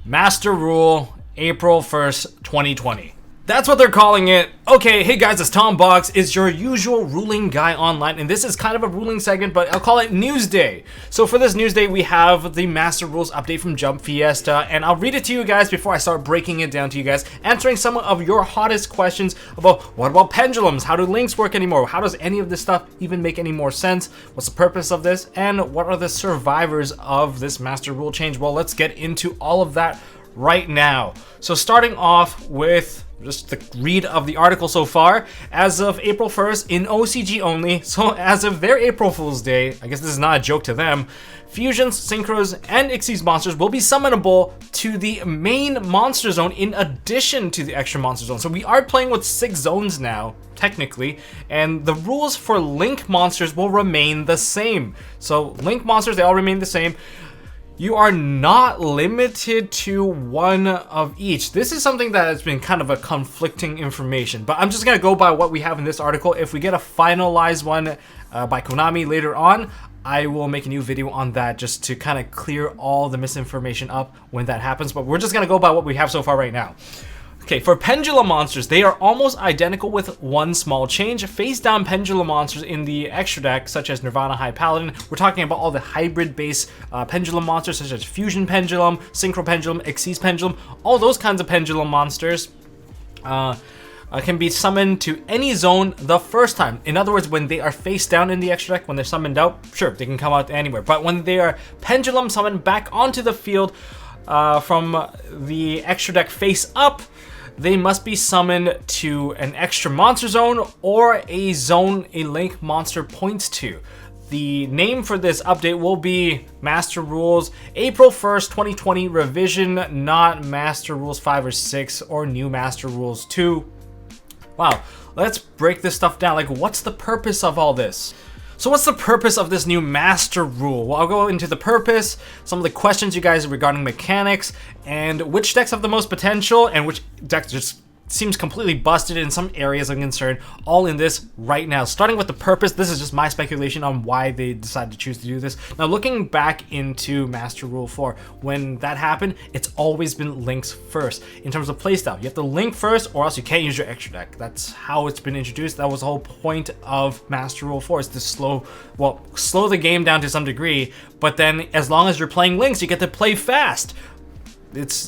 Master Rule, April 1st, 2020. That's what they're calling it. Okay, hey guys, it's Tom Box. It's your usual ruling guy online, and this is kind of a ruling segment, but I'll call it News Day. So for this News Day, we have the Master Rules update from Jump Fiesta, and I'll read it to you guys before I start breaking it down to you guys, answering some of your hottest questions about what about pendulums? How do links work anymore? How does any of this stuff even make any more sense? What's the purpose of this? And what are the survivors of this Master Rule change? Well, let's get into all of that right now. So starting off with just the read of the article so far. As of April 1st, in OCG only, so as of their April Fool's Day, I guess this is not a joke to them, Fusions, Synchros, and Xyz monsters will be summonable to the main monster zone in addition to the extra monster zone. So we are playing with 6 zones now, technically, and the rules for Link monsters will remain the same. So Link monsters, they all remain the same. You are not limited to one of each. This is something that has been kind of a conflicting information, but I'm just gonna go by what we have in this article. If we get a finalized one by Konami later on, I will make a new video on that just to kind of clear all the misinformation up when that happens, but we're just gonna go by what we have so far right now. Okay, for Pendulum monsters, they are almost identical with one small change. Face down Pendulum monsters in the extra deck, such as Nirvana High Paladin. We're talking about all the hybrid-based Pendulum monsters, such as Fusion Pendulum, Synchro Pendulum, Xyz Pendulum. All those kinds of Pendulum monsters can be summoned to any zone the first time. In other words, when they are face down in the extra deck, when they're summoned out, sure, they can come out anywhere. But when they are Pendulum summoned back onto the field from the extra deck face up, they must be summoned to an extra monster zone or a zone a Link monster points to. The name for this update will be Master Rules April 1st, 2020 revision, not Master Rules 5 or 6 or New Master Rules 2. Wow, let's break this stuff down. Like, what's the purpose of all this? So what's the purpose of this new Master Rule? Well, I'll go into the purpose, some of the questions you guys regarding mechanics, and which decks have the most potential, and which decks just seems completely busted in some areas of concern, all in this right now. Starting with the purpose, this is just my speculation on why they decided to choose to do this. Now, looking back into Master Rule 4, when that happened, it's always been links first. In terms of playstyle, you have to link first or else you can't use your extra deck. That's how it's been introduced. That was the whole point of Master Rule 4, is to slow the game down to some degree, but then as long as you're playing links, you get to play fast.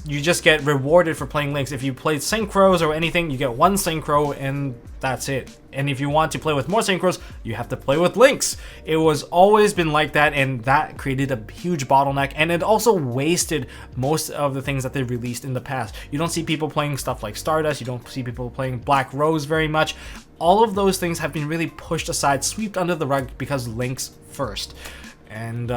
You just get rewarded for playing links. If you play synchros or anything, you get one synchro and that's it. And if you want to play with more synchros, you have to play with links. It was always been like that, and that created a huge bottleneck, and it also wasted most of the things that they released in the past. You don't see people playing stuff like Stardust, you don't see people playing Black Rose very much. All of those things have been really pushed aside, swept under the rug because links first. And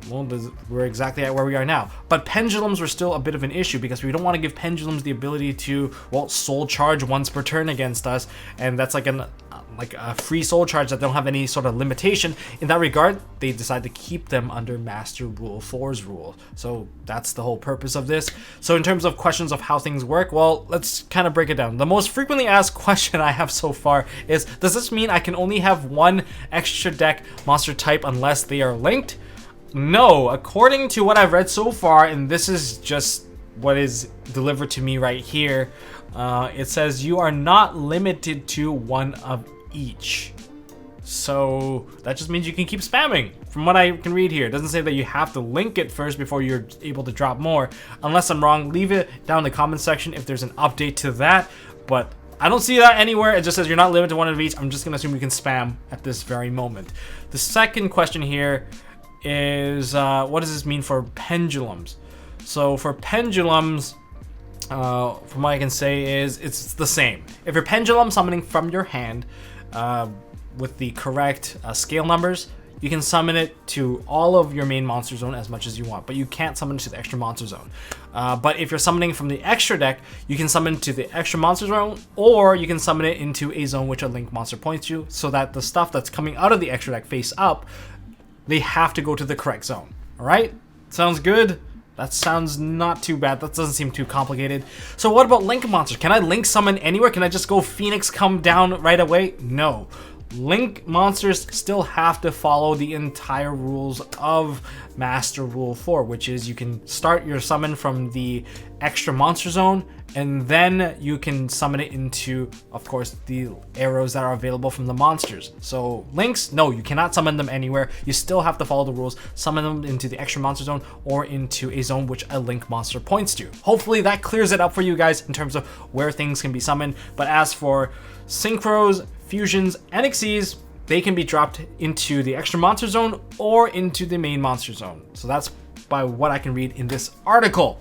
well, we're exactly at where we are now. But pendulums were still a bit of an issue because we don't want to give pendulums the ability to, well, soul charge once per turn against us, and that's like a free soul charge that don't have any sort of limitation. In that regard, they decided to keep them under Master Rule 4's rule. So that's the whole purpose of this. So in terms of questions of how things work, well, let's kind of break it down. The most frequently asked question I have so far is, does this mean I can only have one extra deck monster type unless they are linked? No, according to what I've read so far, and this is just what is delivered to me right here, it says you are not limited to one of each. So that just means you can keep spamming. From what I can read here, it doesn't say that you have to link it first before you're able to drop more. Unless I'm wrong, leave it down in the comment section if there's an update to that, but I don't see that anywhere. It just says you're not limited to one of each. I'm just gonna assume you can spam at this very moment. The second question here is what does this mean for pendulums? So for pendulums, from what I can say is it's the same. If you're pendulum summoning from your hand with the correct scale numbers, you can summon it to all of your main monster zone as much as you want, but you can't summon it to the extra monster zone. But if you're summoning from the extra deck, you can summon to the extra monster zone, or you can summon it into a zone which a link monster points to, so that the stuff that's coming out of the extra deck face up, they have to go to the correct zone. All right? Sounds good? That sounds not too bad. That doesn't seem too complicated. So what about link monsters? Can I link summon anywhere? Can I just go Phoenix come down right away? No. Link monsters still have to follow the entire rules of Master Rule 4, which is you can start your summon from the extra monster zone, and then you can summon it into, of course, the arrows that are available from the monsters. So Links, no, you cannot summon them anywhere. You still have to follow the rules, summon them into the extra monster zone or into a zone which a Link monster points to. Hopefully that clears it up for you guys in terms of where things can be summoned. But as for Synchros, Fusions, and Xyzs, they can be dropped into the extra monster zone or into the main monster zone. So that's by what I can read in this article.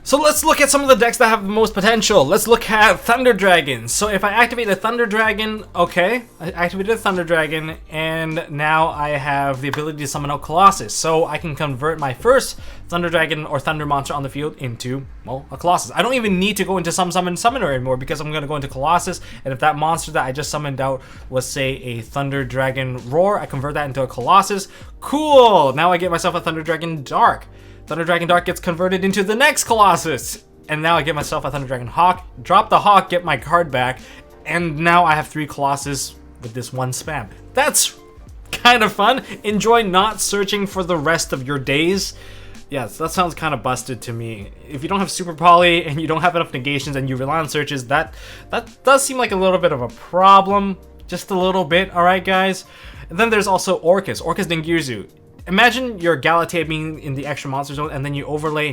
So let's look at some of the decks that have the most potential. Let's look at Thunder Dragons. So if I activate a Thunder Dragon, okay, I activated a Thunder Dragon, and now I have the ability to summon out Colossus. So I can convert my first Thunder Dragon or Thunder monster on the field into, well, a Colossus. I don't even need to go into Summoner anymore because I'm going to go into Colossus, and if that monster that I just summoned out was, say, a Thunder Dragon Roar, I convert that into a Colossus. Cool! Now I get myself a Thunder Dragon Dark. Thunder Dragon Dark gets converted into the next Colossus. And now I get myself a Thunder Dragon Hawk, drop the Hawk, get my card back, and now I have 3 Colossus with this one spam. That's kind of fun. Enjoy not searching for the rest of your days. Yes, that sounds kind of busted to me. If you don't have Super Poly and you don't have enough negations and you rely on searches, that does seem like a little bit of a problem. Just a little bit, alright guys? And then there's also Orcus Dingirzu. Imagine your Galatea being in the extra monster zone, and then you overlay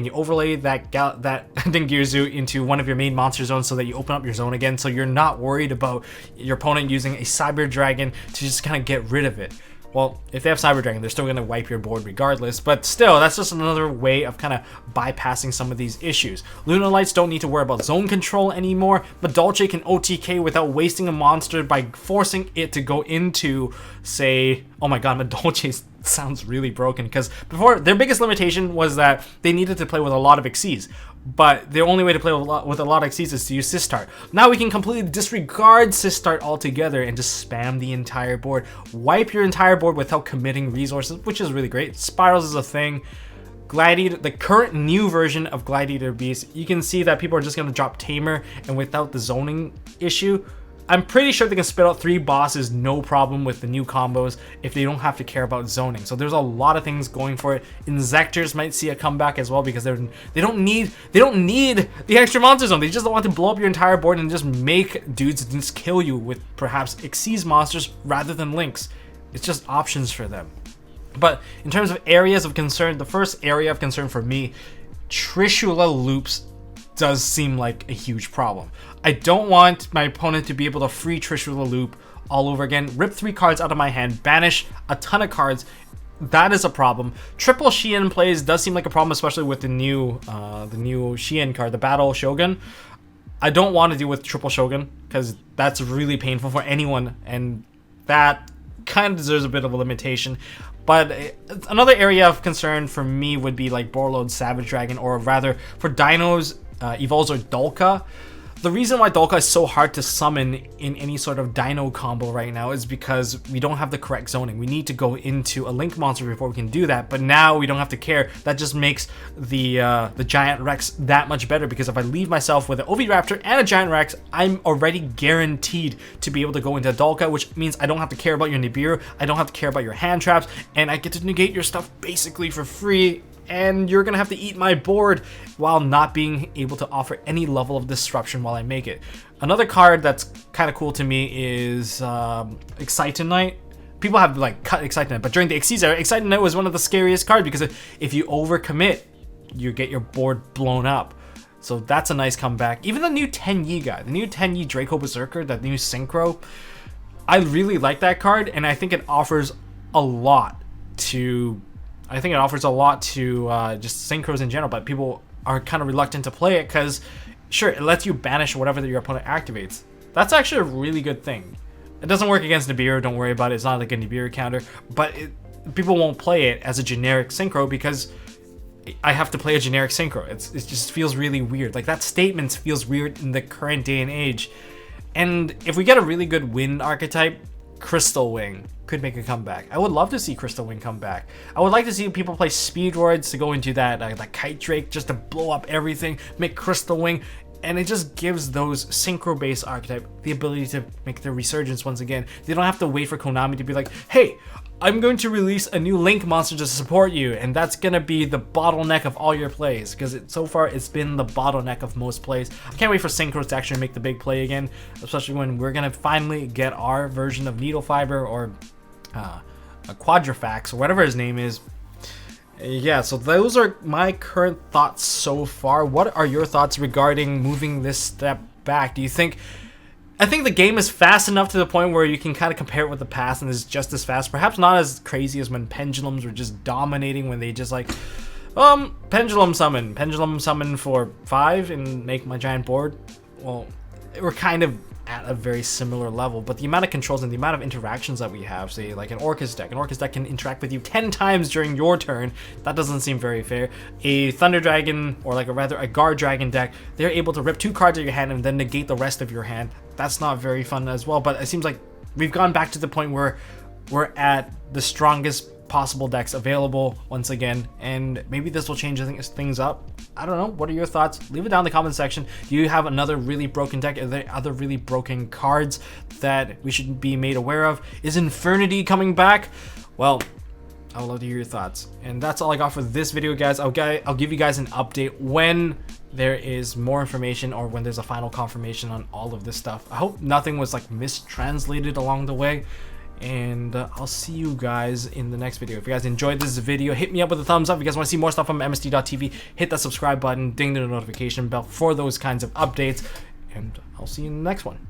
that Dingirzu into one of your main monster zones so that you open up your zone again, so you're not worried about your opponent using a Cyber Dragon to just kind of get rid of it. Well, if they have Cyber Dragon, they're still going to wipe your board regardless, but still, that's just another way of kind of bypassing some of these issues. Lunalights don't need to worry about zone control anymore, but Dolce can OTK without wasting a monster by forcing it to go into, say, oh my god, Madolche sounds really broken, because before, their biggest limitation was that they needed to play with a lot of Xyzs, but the only way to play with a lot of Xyzs is to use Sistart. Now we can completely disregard Sistart altogether and just spam the entire board. Wipe your entire board without committing resources, which is really great. Spirals is a thing. Gladiator, the current new version of Gladiator Beast, you can see that people are just going to drop Tamer, and without the zoning issue, I'm pretty sure they can spit out 3 bosses no problem with the new combos if they don't have to care about zoning. So there's a lot of things going for it. Inzectors might see a comeback as well because they don't need the extra monster zone. They just want to blow up your entire board and just make dudes just kill you with perhaps Xyz monsters rather than Links. It's just options for them. But in terms of areas of concern, the first area of concern for me, Trishula loops does seem like a huge problem. I don't want my opponent to be able to free Trishula loop all over again, rip 3 cards out of my hand, banish a ton of cards. That is a problem. Triple Shien plays does seem like a problem, especially with the new Shien card, the Battle Shogun. I don't want to deal with Triple Shogun because that's really painful for anyone, and that kind of deserves a bit of a limitation. But another area of concern for me would be like Borlode Savage Dragon, or rather for Dinos, Evolves or Dolka. The reason why Dolka is so hard to summon in any sort of Dino combo right now is because we don't have the correct zoning. We need to go into a Link monster before we can do that, but now we don't have to care. That just makes the Giant Rex that much better, because if I leave myself with an Oviraptor and a Giant Rex, I'm already guaranteed to be able to go into Dolka, which means I don't have to care about your Nibiru, I don't have to care about your hand traps, and I get to negate your stuff basically for free. And you're gonna have to eat my board while not being able to offer any level of disruption while I make it. Another card that's kind of cool to me is Excitonite. People have like cut Excitonite, but during the Xyz era, Excitonite was one of the scariest cards because if you overcommit, you get your board blown up. So that's a nice comeback. Even the new Tenyi guy, the new Tenyi Draco Berserker, that new Synchro, I really like that card, and I think it offers a lot to just Synchros in general, but people are kind of reluctant to play it because, sure, it lets you banish whatever your opponent activates. That's actually a really good thing. It doesn't work against Nibiru, don't worry about it. It's not like a Nibiru counter, but people won't play it as a generic Synchro because I have to play a generic Synchro. It just feels really weird. Like, that statement feels weird in the current day and age. And if we get a really good wind archetype, Crystal Wing could make a comeback. I would love to see Crystal Wing come back. I would like to see people play Speedroids to go into that Kite Drake just to blow up everything, make Crystal Wing And it just gives those Synchro-based archetype the ability to make their resurgence once again. They don't have to wait for Konami to be like, hey, I'm going to release a new Link monster to support you, and that's gonna be the bottleneck of all your plays, because so far it's been the bottleneck of most plays. I can't wait for Synchro to actually make the big play again, especially when we're gonna finally get our version of Needle Fiber or a Quadrifax or whatever his name is. Yeah, so those are my current thoughts so far. What are your thoughts regarding moving this step back? Do you think... I think the game is fast enough to the point where you can kind of compare it with the past and it's just as fast. Perhaps not as crazy as when Pendulums were just dominating, when they just like, Pendulum summon for 5 and make my giant board. Well, we're kind of at a very similar level, but the amount of controls and the amount of interactions that we have, say like an Orcus deck can interact with you 10 times during your turn. That doesn't seem very fair. A Thunder Dragon, or like a Guard Dragon deck, they're able to rip 2 cards out of your hand and then negate the rest of your hand. That's not very fun as well, but it seems like we've gone back to the point where we're at the strongest possible decks available once again, and maybe this will change things up. I don't know. What are your thoughts? Leave it down in the comment section. Do you have another really broken deck? Are there other really broken cards that we should be made aware of? Is Infernity coming back? Well, I would love to hear your thoughts. And that's all I got for this video, guys. I'll give you guys an update when there is more information or when there's a final confirmation on all of this stuff. I hope nothing was like mistranslated along the way. And I'll see you guys in the next video. If you guys enjoyed this video, hit me up with a thumbs up. If you guys want to see more stuff from MST.TV, hit that subscribe button, ding the notification bell for those kinds of updates. And I'll see you in the next one.